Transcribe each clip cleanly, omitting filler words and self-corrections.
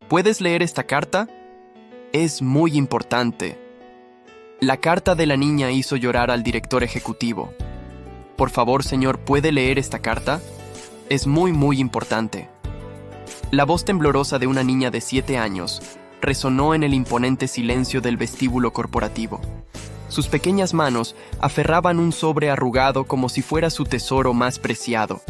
¿Puedes leer esta carta? Es muy importante. La carta de la niña hizo llorar al director ejecutivo. Por favor, señor, ¿puede leer esta carta? Es muy importante. La voz temblorosa de una niña de 7 años resonó en el imponente silencio del vestíbulo corporativo. Sus pequeñas manos aferraban un sobre arrugado como si fuera su tesoro más preciado.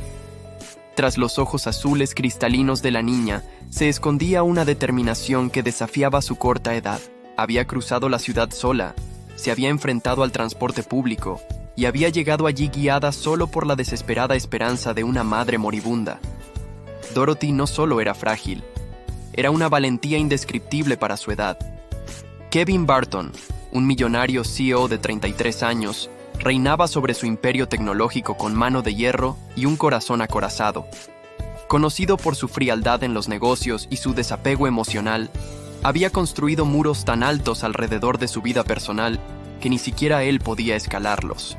Tras los ojos azules cristalinos de la niña se escondía una determinación que desafiaba su corta edad. Había cruzado la ciudad sola, se había enfrentado al transporte público y había llegado allí guiada solo por la desesperada esperanza de una madre moribunda. Dorothy no solo era frágil, era una valentía indescriptible para su edad. Kevin Barton, un millonario CEO de 33 años, reinaba sobre su imperio tecnológico con mano de hierro y un corazón acorazado. Conocido por su frialdad en los negocios y su desapego emocional, había construido muros tan altos alrededor de su vida personal que ni siquiera él podía escalarlos.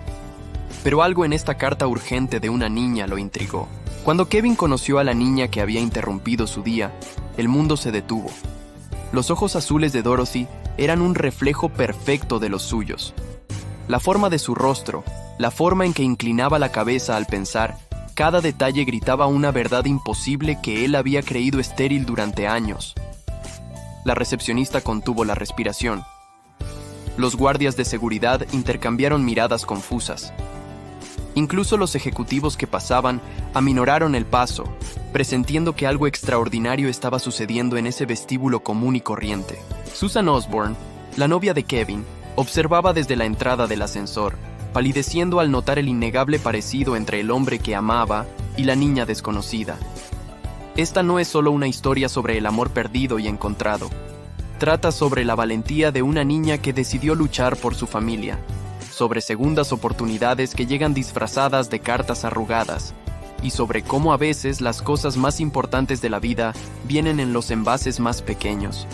Pero algo en esta carta urgente de una niña lo intrigó. Cuando Kevin conoció a la niña que había interrumpido su día, el mundo se detuvo. Los ojos azules de Dorothy eran un reflejo perfecto de los suyos. La forma de su rostro, la forma en que inclinaba la cabeza al pensar, cada detalle gritaba una verdad imposible que él había creído estéril durante años. La recepcionista contuvo la respiración. Los guardias de seguridad intercambiaron miradas confusas. Incluso los ejecutivos que pasaban aminoraron el paso, presintiendo que algo extraordinario estaba sucediendo en ese vestíbulo común y corriente. Susan Osborne, la novia de Kevin, observaba desde la entrada del ascensor, palideciendo al notar el innegable parecido entre el hombre que amaba y la niña desconocida. Esta no es solo una historia sobre el amor perdido y encontrado. Trata sobre la valentía de una niña que decidió luchar por su familia, sobre segundas oportunidades que llegan disfrazadas de cartas arrugadas, y sobre cómo a veces las cosas más importantes de la vida vienen en los envases más pequeños.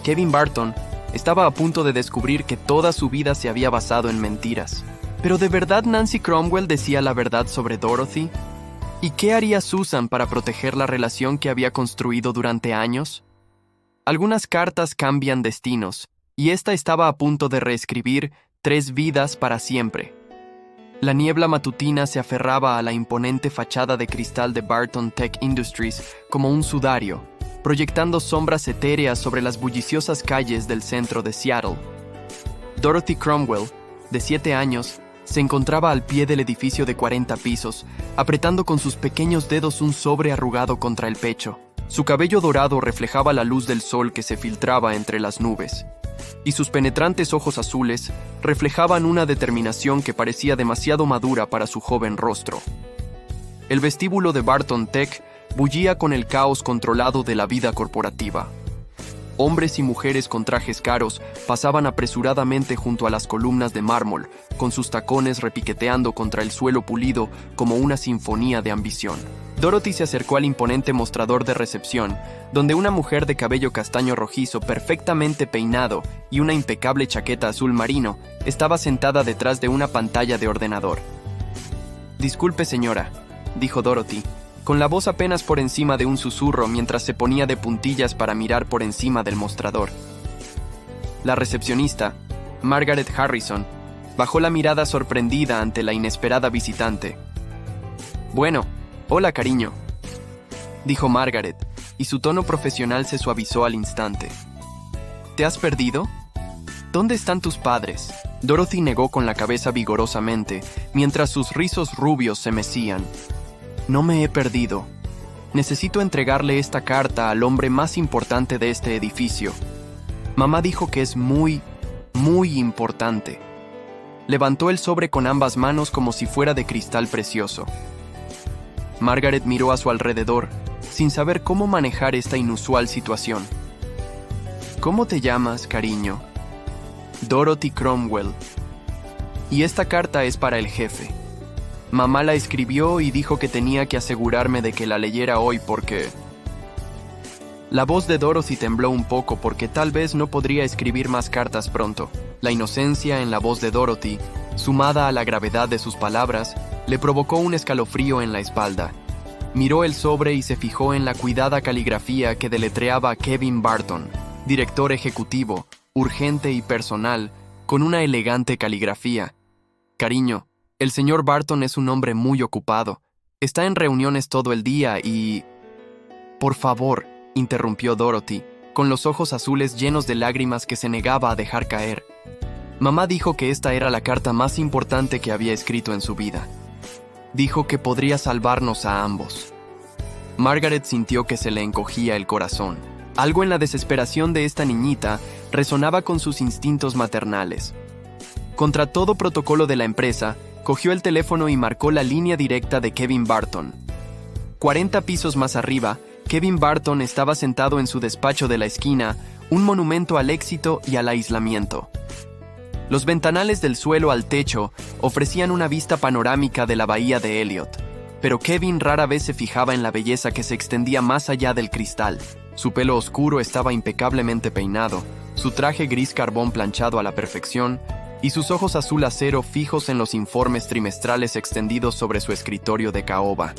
Kevin Barton estaba a punto de descubrir que toda su vida se había basado en mentiras. ¿Pero de verdad Nancy Cromwell decía la verdad sobre Dorothy? ¿Y qué haría Susan para proteger la relación que había construido durante años? Algunas cartas cambian destinos, y esta estaba a punto de reescribir 3 vidas para siempre. La niebla matutina se aferraba a la imponente fachada de cristal de Barton Tech Industries como un sudario, proyectando sombras etéreas sobre las bulliciosas calles del centro de Seattle. Dorothy Cromwell, de 7 años, se encontraba al pie del edificio de 40 pisos, apretando con sus pequeños dedos un sobre arrugado contra el pecho. Su cabello dorado reflejaba la luz del sol que se filtraba entre las nubes, y sus penetrantes ojos azules reflejaban una determinación que parecía demasiado madura para su joven rostro. El vestíbulo de Barton Tech bullía con el caos controlado de la vida corporativa. Hombres y mujeres con trajes caros pasaban apresuradamente junto a las columnas de mármol, con sus tacones repiqueteando contra el suelo pulido como una sinfonía de ambición. Dorothy se acercó al imponente mostrador de recepción, donde una mujer de cabello castaño rojizo perfectamente peinado y una impecable chaqueta azul marino estaba sentada detrás de una pantalla de ordenador. «Disculpe, señora», dijo Dorothy, con la voz apenas por encima de un susurro mientras se ponía de puntillas para mirar por encima del mostrador. La recepcionista, Margaret Harrison, bajó la mirada sorprendida ante la inesperada visitante. «Bueno, hola, cariño», dijo Margaret, y su tono profesional se suavizó al instante. «¿Te has perdido? ¿Dónde están tus padres?». Dorothy negó con la cabeza vigorosamente, mientras sus rizos rubios se mecían. «No me he perdido. Necesito entregarle esta carta al hombre más importante de este edificio. Mamá dijo que es muy importante». Levantó el sobre con ambas manos como si fuera de cristal precioso. Margaret miró a su alrededor, sin saber cómo manejar esta inusual situación. «¿Cómo te llamas, cariño?» «Dorothy Cromwell. Y esta carta es para el jefe. Mamá la escribió y dijo que tenía que asegurarme de que la leyera hoy porque...». La voz de Dorothy tembló un poco porque tal vez no podría escribir más cartas pronto. La inocencia en la voz de Dorothy, sumada a la gravedad de sus palabras, le provocó un escalofrío en la espalda. Miró el sobre y se fijó en la cuidada caligrafía que deletreaba Kevin Barton, director ejecutivo, urgente y personal, con una elegante caligrafía. Cariño, el señor Barton es un hombre muy ocupado. Está en reuniones todo el día y... Por favor, interrumpió Dorothy, con los ojos azules llenos de lágrimas que se negaba a dejar caer. Mamá dijo que esta era la carta más importante que había escrito en su vida. Dijo que podría salvarnos a ambos. Margaret sintió que se le encogía el corazón. Algo en la desesperación de esta niñita resonaba con sus instintos maternales. Contra todo protocolo de la empresa, cogió el teléfono y marcó la línea directa de Kevin Barton. 40 pisos más arriba, Kevin Barton estaba sentado en su despacho de la esquina, un monumento al éxito y al aislamiento. Los ventanales del suelo al techo ofrecían una vista panorámica de la bahía de Elliot, pero Kevin rara vez se fijaba en la belleza que se extendía más allá del cristal. Su pelo oscuro estaba impecablemente peinado, su traje gris carbón planchado a la perfección, y sus ojos azul acero fijos en los informes trimestrales extendidos sobre su escritorio de caoba.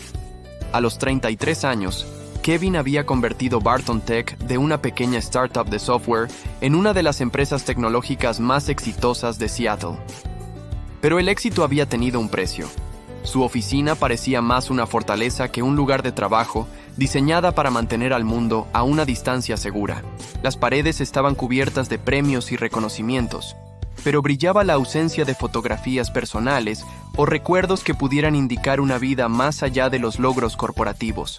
A los 33 años, Kevin había convertido Barton Tech de una pequeña startup de software en una de las empresas tecnológicas más exitosas de Seattle. Pero el éxito había tenido un precio. Su oficina parecía más una fortaleza que un lugar de trabajo diseñada para mantener al mundo a una distancia segura. Las paredes estaban cubiertas de premios y reconocimientos, pero brillaba la ausencia de fotografías personales o recuerdos que pudieran indicar una vida más allá de los logros corporativos.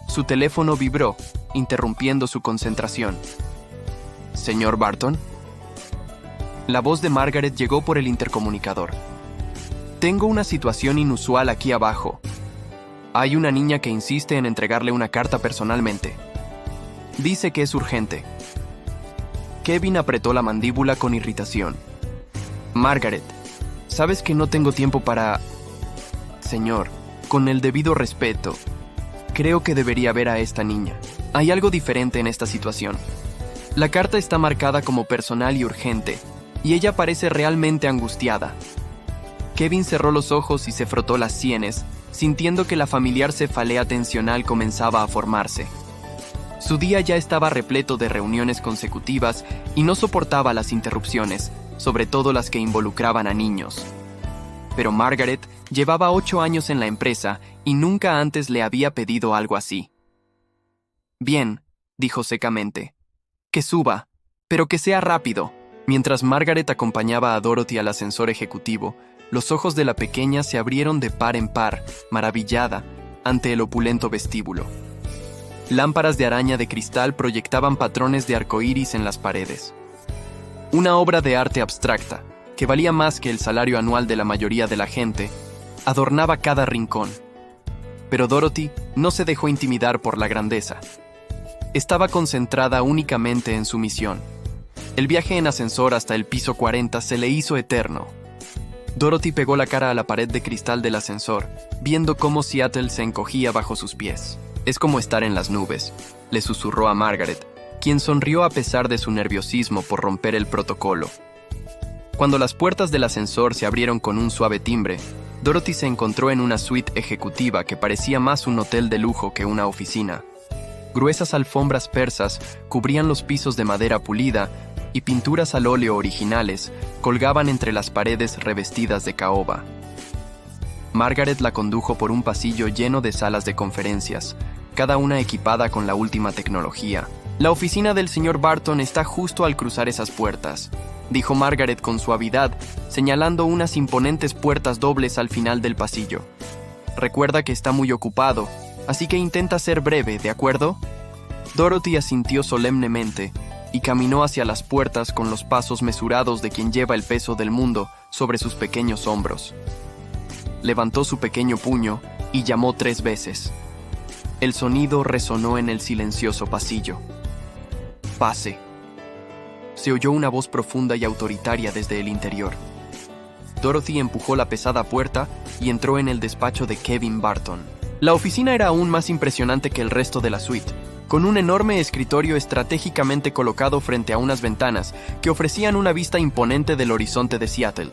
Su teléfono vibró, interrumpiendo su concentración. ¿Señor Barton? La voz de Margaret llegó por el intercomunicador. Tengo una situación inusual aquí abajo. Hay una niña que insiste en entregarle una carta personalmente. Dice que es urgente. Kevin apretó la mandíbula con irritación. Margaret, sabes que no tengo tiempo para... Señor, con el debido respeto, creo que debería ver a esta niña. Hay algo diferente en esta situación. La carta está marcada como personal y urgente, y ella parece realmente angustiada. Kevin cerró los ojos y se frotó las sienes, sintiendo que la familiar cefalea tensional comenzaba a formarse. Su día ya estaba repleto de reuniones consecutivas y no soportaba las interrupciones, sobre todo las que involucraban a niños. Pero Margaret llevaba 8 años en la empresa y nunca antes le había pedido algo así. Bien, dijo secamente. Que suba, pero que sea rápido. Mientras Margaret acompañaba a Dorothy al ascensor ejecutivo, los ojos de la pequeña se abrieron de par en par, maravillada, ante el opulento vestíbulo. Lámparas de araña de cristal proyectaban patrones de arcoíris en las paredes. Una obra de arte abstracta, que valía más que el salario anual de la mayoría de la gente, adornaba cada rincón. Pero Dorothy no se dejó intimidar por la grandeza. Estaba concentrada únicamente en su misión. El viaje en ascensor hasta el piso 40 se le hizo eterno. Dorothy pegó la cara a la pared de cristal del ascensor, viendo cómo Seattle se encogía bajo sus pies. Es como estar en las nubes, le susurró a Margaret, quien sonrió a pesar de su nerviosismo por romper el protocolo. Cuando las puertas del ascensor se abrieron con un suave timbre, Dorothy se encontró en una suite ejecutiva que parecía más un hotel de lujo que una oficina. Gruesas alfombras persas cubrían los pisos de madera pulida y pinturas al óleo originales colgaban entre las paredes revestidas de caoba. Margaret la condujo por un pasillo lleno de salas de conferencias, cada una equipada con la última tecnología. La oficina del señor Barton está justo al cruzar esas puertas, dijo Margaret con suavidad, señalando unas imponentes puertas dobles al final del pasillo. Recuerda que está muy ocupado, así que intenta ser breve, ¿de acuerdo? Dorothy asintió solemnemente y caminó hacia las puertas con los pasos mesurados de quien lleva el peso del mundo sobre sus pequeños hombros. Levantó su pequeño puño y llamó 3 veces. El sonido resonó en el silencioso pasillo. «Pase». Se oyó una voz profunda y autoritaria desde el interior. Dorothy empujó la pesada puerta y entró en el despacho de Kevin Barton. La oficina era aún más impresionante que el resto de la suite, con un enorme escritorio estratégicamente colocado frente a unas ventanas que ofrecían una vista imponente del horizonte de Seattle.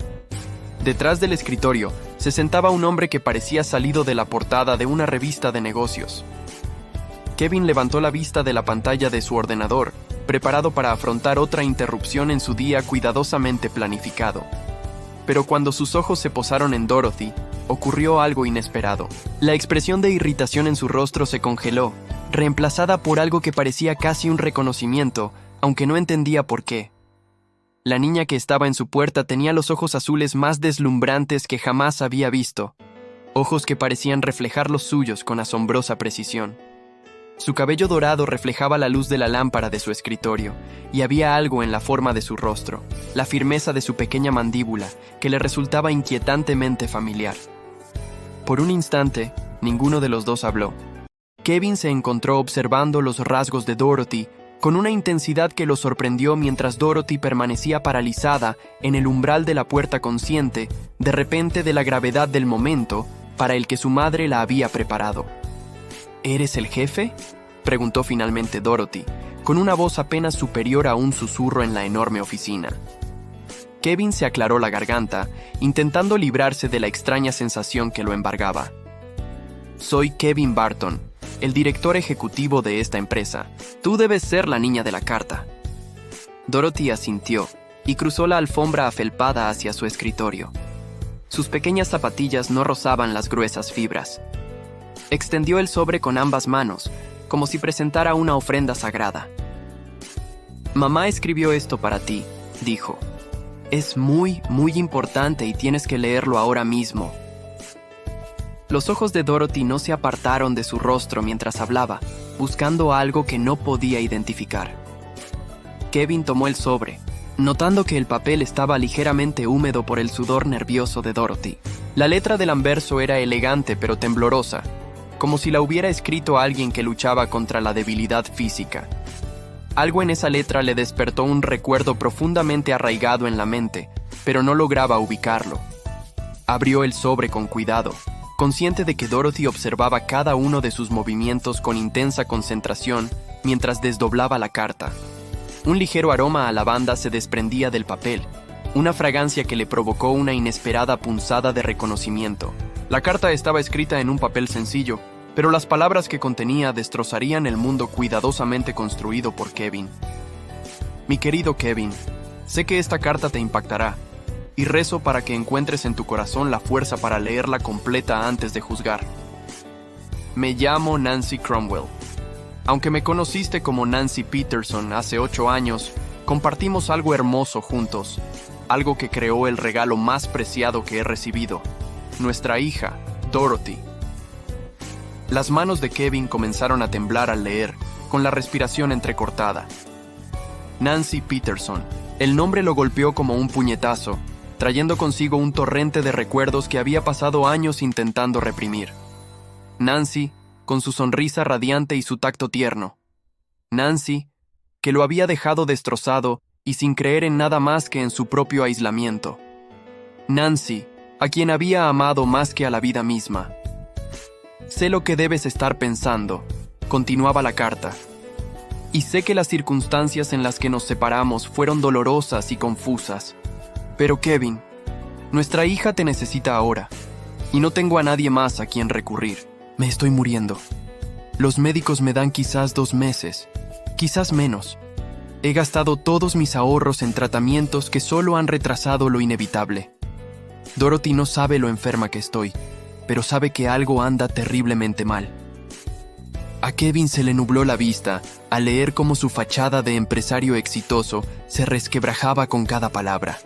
Detrás del escritorio se sentaba un hombre que parecía salido de la portada de una revista de negocios. Kevin levantó la vista de la pantalla de su ordenador, preparado para afrontar otra interrupción en su día cuidadosamente planificado. Pero cuando sus ojos se posaron en Dorothy, ocurrió algo inesperado. La expresión de irritación en su rostro se congeló, reemplazada por algo que parecía casi un reconocimiento, aunque no entendía por qué. La niña que estaba en su puerta tenía los ojos azules más deslumbrantes que jamás había visto, ojos que parecían reflejar los suyos con asombrosa precisión. Su cabello dorado reflejaba la luz de la lámpara de su escritorio, y había algo en la forma de su rostro, la firmeza de su pequeña mandíbula, que le resultaba inquietantemente familiar. Por un instante, ninguno de los dos habló. Kevin se encontró observando los rasgos de Dorothy con una intensidad que lo sorprendió mientras Dorothy permanecía paralizada en el umbral de la puerta consciente, de repente de la gravedad del momento para el que su madre la había preparado. ¿Eres el jefe?, preguntó finalmente Dorothy, con una voz apenas superior a un susurro en la enorme oficina. Kevin se aclaró la garganta, intentando librarse de la extraña sensación que lo embargaba. Soy Kevin Barton, el director ejecutivo de esta empresa. Tú debes ser la niña de la carta. Dorothy asintió y cruzó la alfombra afelpada hacia su escritorio. Sus pequeñas zapatillas no rozaban las gruesas fibras. Extendió el sobre con ambas manos, como si presentara una ofrenda sagrada. Mamá escribió esto para ti, dijo. Es muy importante y tienes que leerlo ahora mismo. Los ojos de Dorothy no se apartaron de su rostro mientras hablaba, buscando algo que no podía identificar. Kevin tomó el sobre, notando que el papel estaba ligeramente húmedo por el sudor nervioso de Dorothy. La letra del anverso era elegante pero temblorosa, como si la hubiera escrito alguien que luchaba contra la debilidad física. Algo en esa letra le despertó un recuerdo profundamente arraigado en la mente, pero no lograba ubicarlo. Abrió el sobre con cuidado, consciente de que Dorothy observaba cada uno de sus movimientos con intensa concentración mientras desdoblaba la carta. Un ligero aroma a lavanda se desprendía del papel, una fragancia que le provocó una inesperada punzada de reconocimiento. La carta estaba escrita en un papel sencillo, pero las palabras que contenía destrozarían el mundo cuidadosamente construido por Kevin. Mi querido Kevin, sé que esta carta te impactará, y rezo para que encuentres en tu corazón la fuerza para leerla completa antes de juzgar. Me llamo Nancy Cromwell. Aunque me conociste como Nancy Peterson hace 8 años, compartimos algo hermoso juntos, algo que creó el regalo más preciado que he recibido, nuestra hija, Dorothy. Las manos de Kevin comenzaron a temblar al leer, con la respiración entrecortada. Nancy Peterson. El nombre lo golpeó como un puñetazo, trayendo consigo un torrente de recuerdos que había pasado años intentando reprimir. Nancy, con su sonrisa radiante y su tacto tierno. Nancy, que lo había dejado destrozado y sin creer en nada más que en su propio aislamiento. Nancy, a quien había amado más que a la vida misma. Sé lo que debes estar pensando, continuaba la carta. Y sé que las circunstancias en las que nos separamos fueron dolorosas y confusas. Pero Kevin, nuestra hija te necesita ahora, y no tengo a nadie más a quien recurrir. Me estoy muriendo. Los médicos me dan quizás 2 meses, quizás menos. He gastado todos mis ahorros en tratamientos que solo han retrasado lo inevitable. Dorothy no sabe lo enferma que estoy, pero sabe que algo anda terriblemente mal. A Kevin se le nubló la vista al leer cómo su fachada de empresario exitoso se resquebrajaba con cada palabra.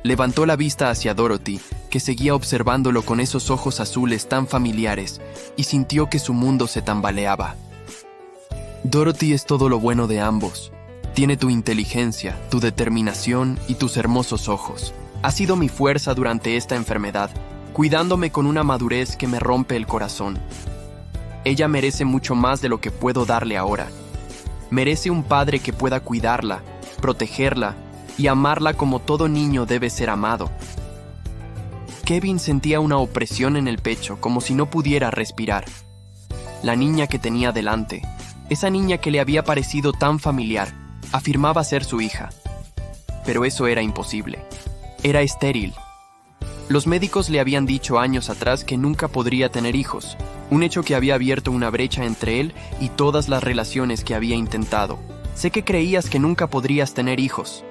Levantó la vista hacia Dorothy, que seguía observándolo con esos ojos azules tan familiares, y sintió que su mundo se tambaleaba. Dorothy es todo lo bueno de ambos. Tiene tu inteligencia, tu determinación y tus hermosos ojos. Ha sido mi fuerza durante esta enfermedad, cuidándome con una madurez que me rompe el corazón. Ella merece mucho más de lo que puedo darle ahora. Merece un padre que pueda cuidarla, protegerla y amarla como todo niño debe ser amado. Kevin sentía una opresión en el pecho, como si no pudiera respirar. La niña que tenía delante, esa niña que le había parecido tan familiar, afirmaba ser su hija. Pero eso era imposible. Era estéril. Los médicos le habían dicho años atrás que nunca podría tener hijos, un hecho que había abierto una brecha entre él y todas las relaciones que había intentado. Sé que creías que nunca podrías tener hijos.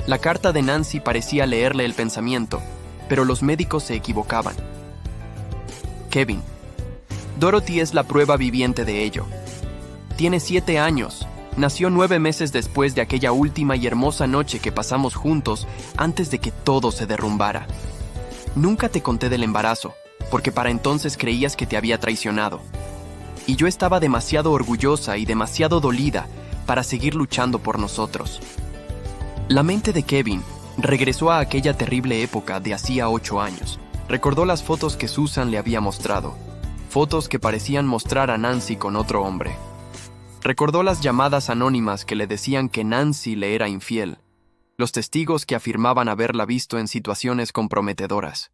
La carta de Nancy parecía leerle el pensamiento, pero los médicos se equivocaban. Kevin. Dorothy es la prueba viviente de ello. Tiene 7 años. Nació 9 meses después de aquella última y hermosa noche que pasamos juntos antes de que todo se derrumbara. Nunca te conté del embarazo, porque para entonces creías que te había traicionado. Y yo estaba demasiado orgullosa y demasiado dolida para seguir luchando por nosotros. La mente de Kevin regresó a aquella terrible época de hacía 8 años. Recordó las fotos que Susan le había mostrado, fotos que parecían mostrar a Nancy con otro hombre. Recordó las llamadas anónimas que le decían que Nancy le era infiel, los testigos que afirmaban haberla visto en situaciones comprometedoras.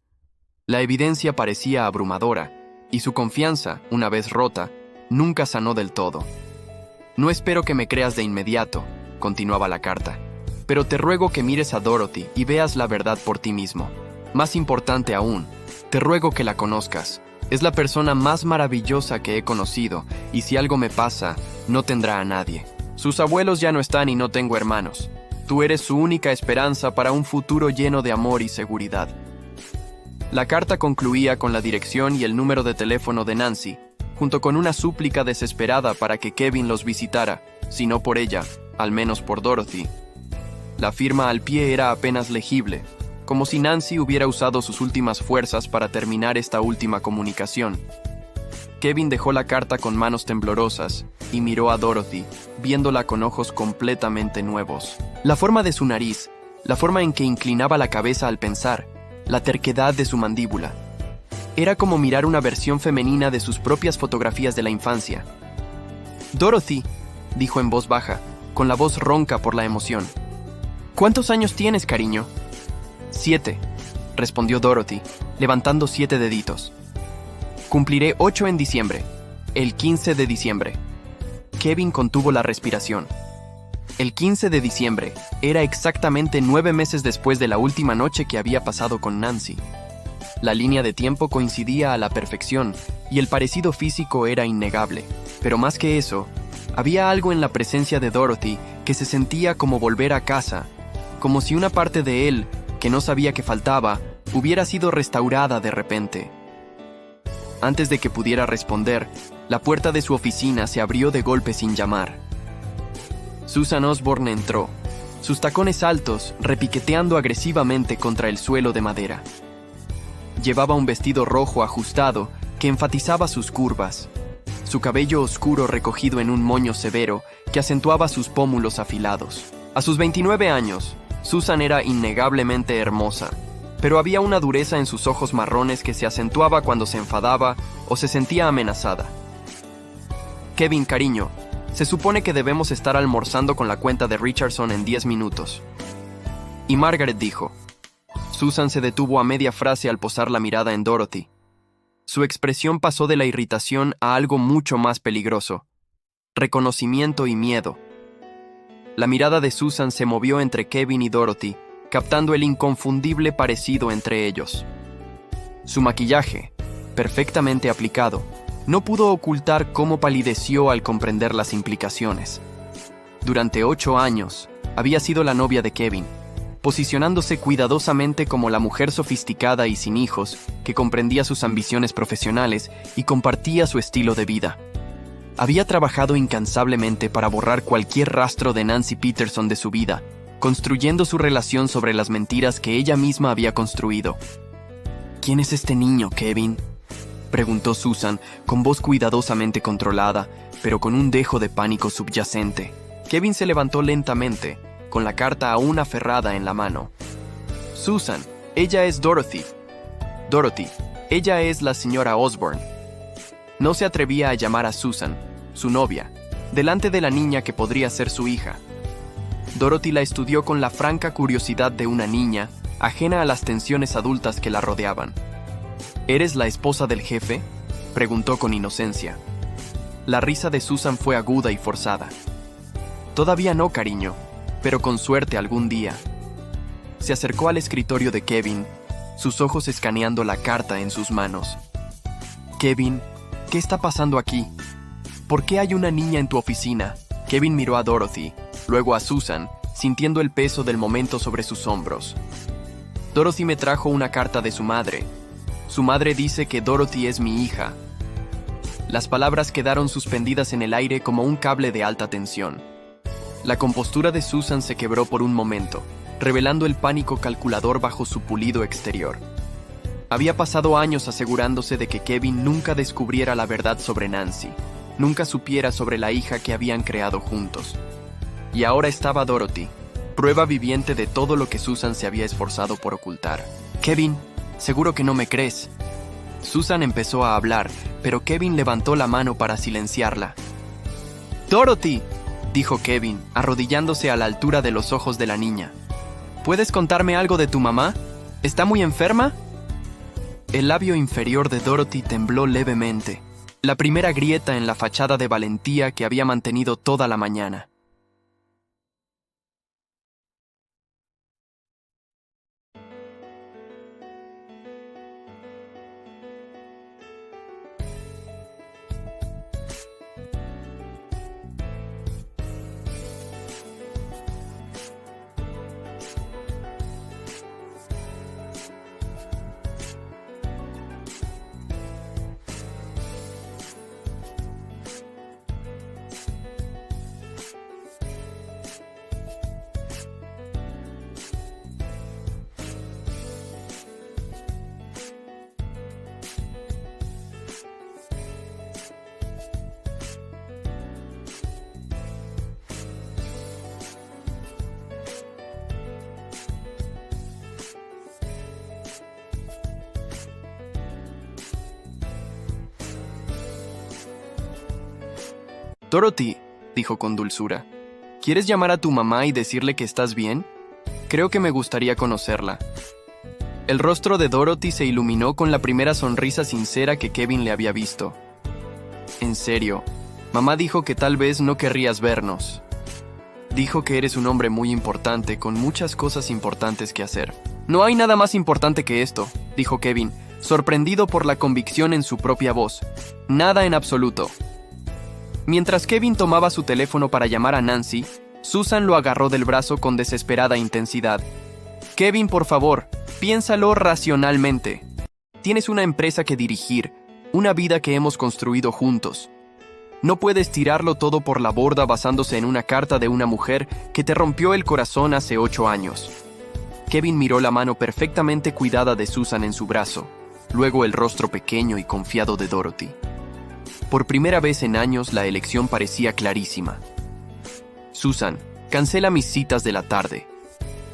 La evidencia parecía abrumadora, y su confianza, una vez rota, nunca sanó del todo. No espero que me creas de inmediato, continuaba la carta, pero te ruego que mires a Dorothy y veas la verdad por ti mismo. Más importante aún, te ruego que la conozcas. Es la persona más maravillosa que he conocido, y si algo me pasa, no tendrá a nadie. Sus abuelos ya no están y no tengo hermanos. Tú eres su única esperanza para un futuro lleno de amor y seguridad. La carta concluía con la dirección y el número de teléfono de Nancy, junto con una súplica desesperada para que Kevin los visitara, si no por ella, al menos por Dorothy. La firma al pie era apenas legible, como si Nancy hubiera usado sus últimas fuerzas para terminar esta última comunicación. Kevin dejó la carta con manos temblorosas y miró a Dorothy, viéndola con ojos completamente nuevos. La forma de su nariz, la forma en que inclinaba la cabeza al pensar, la terquedad de su mandíbula. Era como mirar una versión femenina de sus propias fotografías de la infancia. «Dorothy», dijo en voz baja, con la voz ronca por la emoción. «¿Cuántos años tienes, cariño?» 7, respondió Dorothy, levantando 7 deditos. Cumpliré 8 en diciembre, el 15 de diciembre. Kevin contuvo la respiración. El 15 de diciembre era exactamente 9 meses después de la última noche que había pasado con Nancy. La línea de tiempo coincidía a la perfección y el parecido físico era innegable. Pero más que eso, había algo en la presencia de Dorothy que se sentía como volver a casa, como si una parte de él, que no sabía que faltaba, hubiera sido restaurada de repente. Antes de que pudiera responder, la puerta de su oficina se abrió de golpe sin llamar. Susan Osborne entró, sus tacones altos repiqueteando agresivamente contra el suelo de madera. Llevaba un vestido rojo ajustado que enfatizaba sus curvas, su cabello oscuro recogido en un moño severo que acentuaba sus pómulos afilados. A sus 29 años, Susan era innegablemente hermosa, pero había una dureza en sus ojos marrones que se acentuaba cuando se enfadaba o se sentía amenazada. «Kevin, cariño, se supone que debemos estar almorzando con la cuenta de Richardson en 10 minutos». Y Margaret dijo. Susan se detuvo a media frase al posar la mirada en Dorothy. Su expresión pasó de la irritación a algo mucho más peligroso: reconocimiento y miedo. La mirada de Susan se movió entre Kevin y Dorothy, captando el inconfundible parecido entre ellos. Su maquillaje, perfectamente aplicado, no pudo ocultar cómo palideció al comprender las implicaciones. Durante 8 años, había sido la novia de Kevin, posicionándose cuidadosamente como la mujer sofisticada y sin hijos que comprendía sus ambiciones profesionales y compartía su estilo de vida. Había trabajado incansablemente para borrar cualquier rastro de Nancy Peterson de su vida, construyendo su relación sobre las mentiras que ella misma había construido. «¿Quién es este niño, Kevin?», preguntó Susan, con voz cuidadosamente controlada, pero con un dejo de pánico subyacente. Kevin se levantó lentamente, con la carta aún aferrada en la mano. «Susan, ella es Dorothy. Dorothy, ella es la señora Osborne». No se atrevía a llamar a Susan, su novia, delante de la niña que podría ser su hija. Dorothy la estudió con la franca curiosidad de una niña, ajena a las tensiones adultas que la rodeaban. «¿Eres la esposa del jefe?», preguntó con inocencia. La risa de Susan fue aguda y forzada. «Todavía no, cariño, pero con suerte algún día». Se acercó al escritorio de Kevin, sus ojos escaneando la carta en sus manos. Kevin, ¿qué está pasando aquí? ¿Por qué hay una niña en tu oficina? Kevin miró a Dorothy, luego a Susan, sintiendo el peso del momento sobre sus hombros. Dorothy me trajo una carta de su madre. Su madre dice que Dorothy es mi hija. Las palabras quedaron suspendidas en el aire como un cable de alta tensión. La compostura de Susan se quebró por un momento, revelando el pánico calculador bajo su pulido exterior. Había pasado años asegurándose de que Kevin nunca descubriera la verdad sobre Nancy, nunca supiera sobre la hija que habían creado juntos. Y ahora estaba Dorothy, prueba viviente de todo lo que Susan se había esforzado por ocultar. Kevin, seguro que no me crees. Susan empezó a hablar, pero Kevin levantó la mano para silenciarla. ¡Dorothy!, dijo Kevin, arrodillándose a la altura de los ojos de la niña. ¿Puedes contarme algo de tu mamá? ¿Está muy enferma? El labio inferior de Dorothy tembló levemente, la primera grieta en la fachada de valentía que había mantenido toda la mañana. Dorothy, dijo con dulzura, ¿quieres llamar a tu mamá y decirle que estás bien? Creo que me gustaría conocerla. El rostro de Dorothy se iluminó con la primera sonrisa sincera que Kevin le había visto. En serio, mamá dijo que tal vez no querrías vernos. Dijo que eres un hombre muy importante, con muchas cosas importantes que hacer. No hay nada más importante que esto, dijo Kevin, sorprendido por la convicción en su propia voz. Nada en absoluto. Mientras Kevin tomaba su teléfono para llamar a Nancy, Susan lo agarró del brazo con desesperada intensidad. Kevin, por favor, piénsalo racionalmente. Tienes una empresa que dirigir, una vida que hemos construido juntos. No puedes tirarlo todo por la borda basándose en una carta de una mujer que te rompió el corazón hace 8 años. Kevin miró la mano perfectamente cuidada de Susan en su brazo, luego el rostro pequeño y confiado de Dorothy. Por primera vez en años la elección parecía clarísima. Susan, cancela mis citas de la tarde.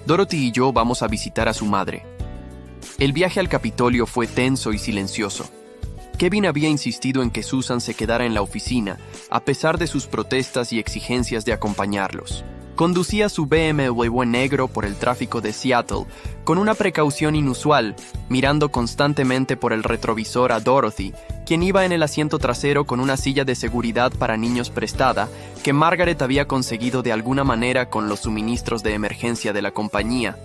Dorothy y yo vamos a visitar a su madre. El viaje al Capitolio fue tenso y silencioso. Kevin había insistido en que Susan se quedara en la oficina, a pesar de sus protestas y exigencias de acompañarlos. Conducía su BMW negro por el tráfico de Seattle, con una precaución inusual, mirando constantemente por el retrovisor a Dorothy, quien iba en el asiento trasero con una silla de seguridad para niños prestada, que Margaret había conseguido de alguna manera con los suministros de emergencia de la compañía.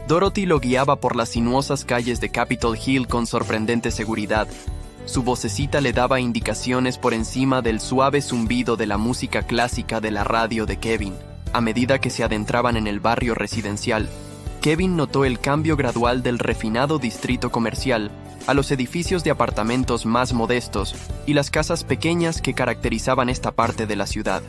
Dorothy lo guiaba por las sinuosas calles de Capitol Hill con sorprendente seguridad. Su vocecita le daba indicaciones por encima del suave zumbido de la música clásica de la radio de Kevin. A medida que se adentraban en el barrio residencial, Kevin notó el cambio gradual del refinado distrito comercial a los edificios de apartamentos más modestos y las casas pequeñas que caracterizaban esta parte de la ciudad.